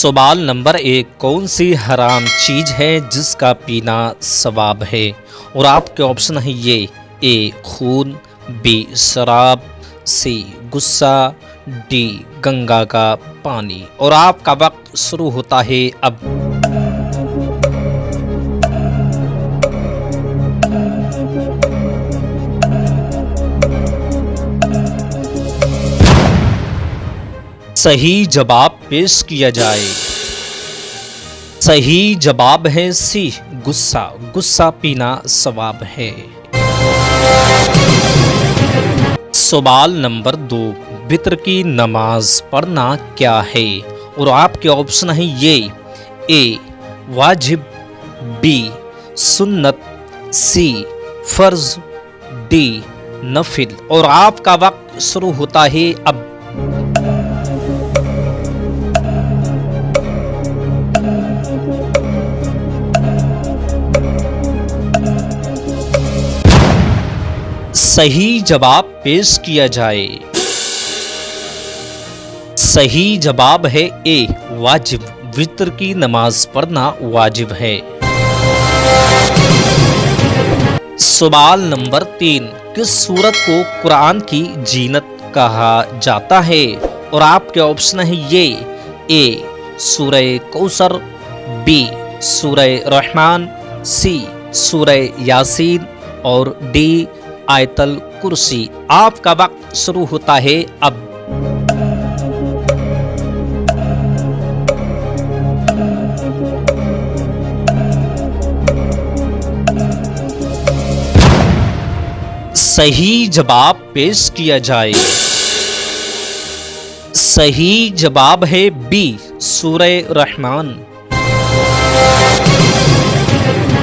सवाल नंबर 1, कौन सी हराम चीज़ है जिसका पीना सवाब है? और आपके ऑप्शन है ये ए खून, बी शराब, सी गुस्सा, डी गंगा का पानी। और आपका वक्त शुरू होता है अब। सही जवाब पेश किया जाए। सही जवाब है सी गुस्सा। गुस्सा पीना सवाब है। सवाल नंबर 2, वित्र की नमाज पढ़ना क्या है? और आपके ऑप्शन है ये ए वाजिब, बी सुन्नत, सी फर्ज, डी नफिल। और आपका वक्त शुरू होता है अब। सही जवाब पेश किया जाए। सही जवाब है ए वाजिब। वित्र की नमाज पढ़ना वाजिब है। सवाल नंबर 3, किस सूरत को कुरान की जीनत कहा जाता है? और आपके ऑप्शन है ये ए सूरह कौसर, बी सूरह रहमान, सी सूरह यासीन और डी आयतल कुर्सी। आपका वक्त शुरू होता है अब। सही जवाब पेश किया जाए। सही जवाब है बी सूरह रहमान।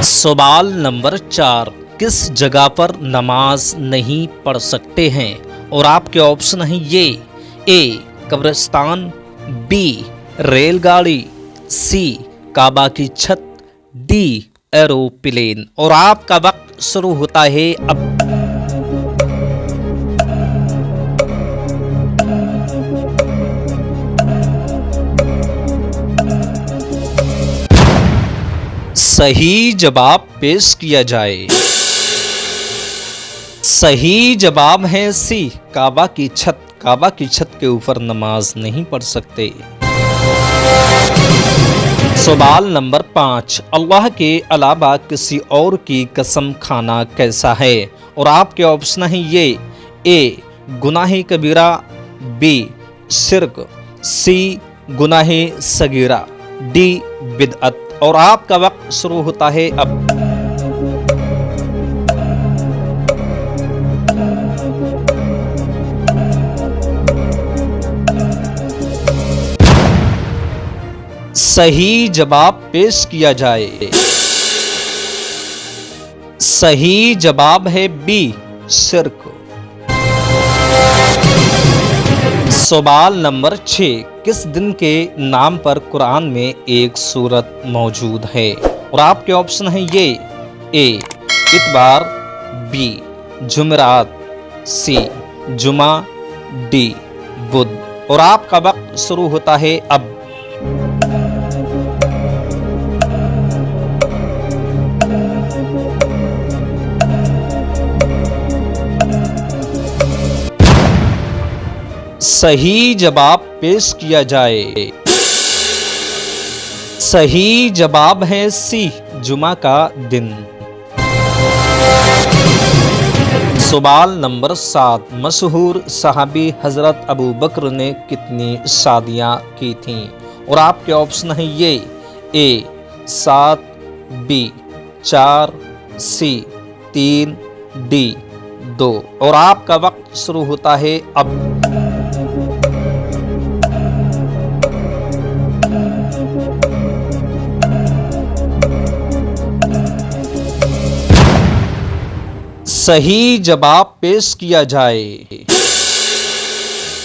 सवाल नंबर 4, किस जगह पर नमाज नहीं पढ़ सकते हैं? और आपके ऑप्शन हैं ये ए कब्रिस्तान, बी रेलगाड़ी, सी काबा की छत, डी एरोप्लेन। और आपका वक्त शुरू होता है अब। सही जवाब पेश किया जाए। सही जवाब है सी काबा की छत। काबा की छत के ऊपर नमाज नहीं पढ़ सकते। सवाल नंबर 5, अल्लाह के अलावा किसी और की कसम खाना कैसा है? और आपके ऑप्शन है ये ए गुनाह कबीरा, बी शिर्क, सी गुनाह सगीरा, डी बिदअत। और आपका वक्त शुरू होता है अब। सही जवाब पेश किया जाए। सही जवाब है बी शिर्क। सवाल नंबर 6, किस दिन के नाम पर कुरान में एक सूरत मौजूद है? और आपके ऑप्शन है ये ए इतवार, बी जुमेरात, सी जुमा, डी बुध। और आपका वक्त शुरू होता है अब। सही जवाब पेश किया जाए। सही जवाब है सी जुमा का दिन। सवाल नंबर 7, मशहूर सहाबी हजरत अबू बकर ने कितनी शादियां की थीं? और आपके ऑप्शन है ये ए 7, बी 4, सी 3, डी 2। और आपका वक्त शुरू होता है अब। सही जवाब पेश किया जाए।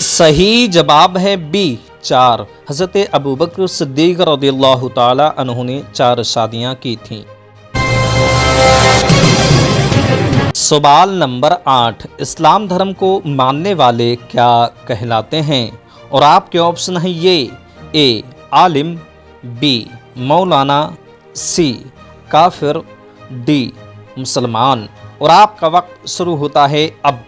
सही जवाब है बी 4। हज़रत अबू बकर सिद्दीक़ रज़ियल्लाहु ताला अन्हु ने 4 शादियां की थीं। सवाल नंबर 8, इस्लाम धर्म को मानने वाले क्या कहलाते हैं? और आपके ऑप्शन है ये ए आलिम, बी मौलाना, सी काफिर, डी मुसलमान। और आपका वक्त शुरू होता है अब।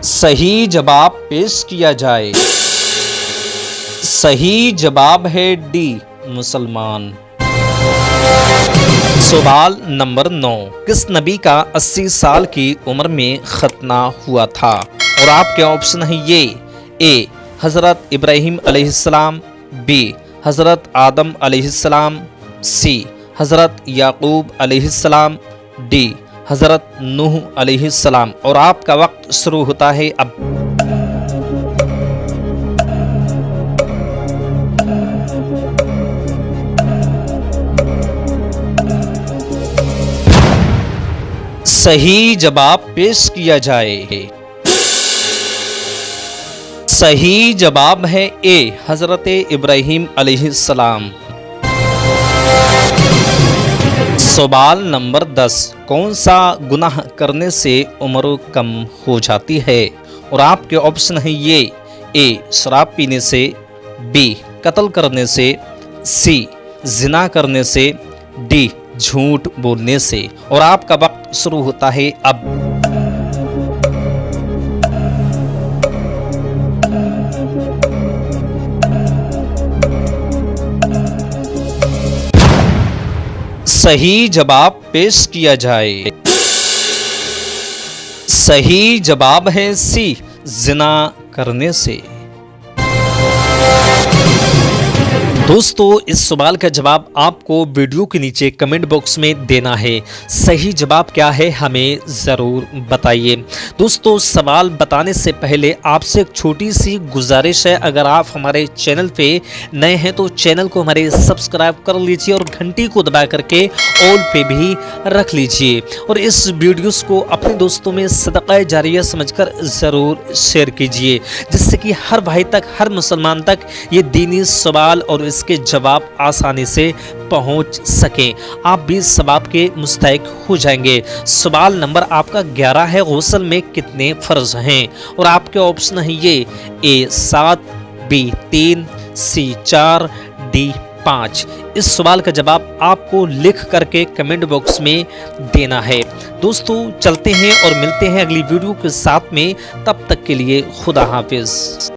सही जवाब पेश किया जाए। सही जवाब है डी मुसलमान। सवाल नंबर 9, किस नबी का 80 साल की उम्र में खतना हुआ था? और आपके ऑप्शन है ये, ए हज़रत इब्राहीम अलैहिस्सलाम, बी हज़रत आदम अलैहिस्सलाम, सी हज़रत याकूब अलैहिस्सलाम, डी हज़रत नूह अलैहिस्सलाम। और आपका वक्त शुरू होता है अब। सही जवाब पेश किया जाए। सही जवाब है ए हज़रत इब्राहीम अलैहिस्सलाम। सवाल नंबर 10, कौन सा गुनाह करने से उम्र कम हो जाती है? और आपके ऑप्शन है ये, ए शराब पीने से, बी कत्ल करने से, सी जिना करने से, डी झूठ बोलने से। और आपका वक्त शुरू होता है अब। सही जवाब पेश किया जाए। सही जवाब है सी जिना करने से। दोस्तों, इस सवाल का जवाब आपको वीडियो के नीचे कमेंट बॉक्स में देना है। सही जवाब क्या है हमें ज़रूर बताइए। दोस्तों, सवाल बताने से पहले आपसे एक छोटी सी गुजारिश है, अगर आप हमारे चैनल पे नए हैं तो चैनल को हमारे सब्सक्राइब कर लीजिए और घंटी को दबा करके ऑल पे भी रख लीजिए। और इस वीडियोस को अपने दोस्तों में सदका जारिया समझकर ज़रूर शेयर कीजिए, जिससे कि हर भाई तक, हर मुसलमान तक ये दीनी सवाल और इसके जवाब आसानी से पहुंच सकें। आप भी सवाब के मुस्तहिक हो जाएंगे। सवाल नंबर आपका 11 है, गुस्ल में कितने फर्ज हैं? और आपके ऑप्शन है ये, ए 7, बी 3, सी 4, डी 5। इस सवाल का जवाब आपको लिख करके कमेंट बॉक्स में देना है। दोस्तों, चलते हैं और मिलते हैं अगली वीडियो के साथ में। तब तक के लिए खुदा हाफिज।